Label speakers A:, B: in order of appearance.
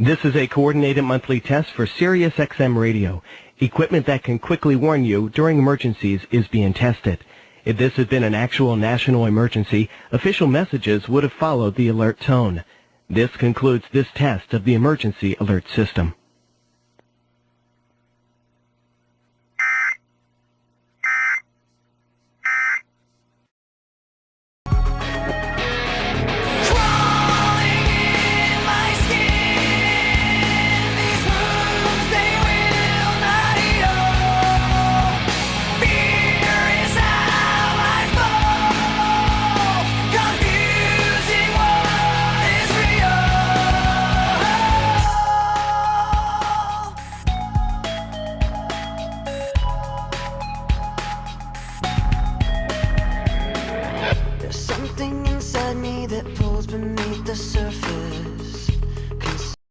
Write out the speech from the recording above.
A: This is a coordinated monthly test for Sirius XM radio. Equipment that can quickly warn you during emergencies is being tested. If this had been an actual national emergency, official messages would have followed the alert tone. This concludes this test of the emergency alert system.
B: There's something inside me that pulls beneath the surface.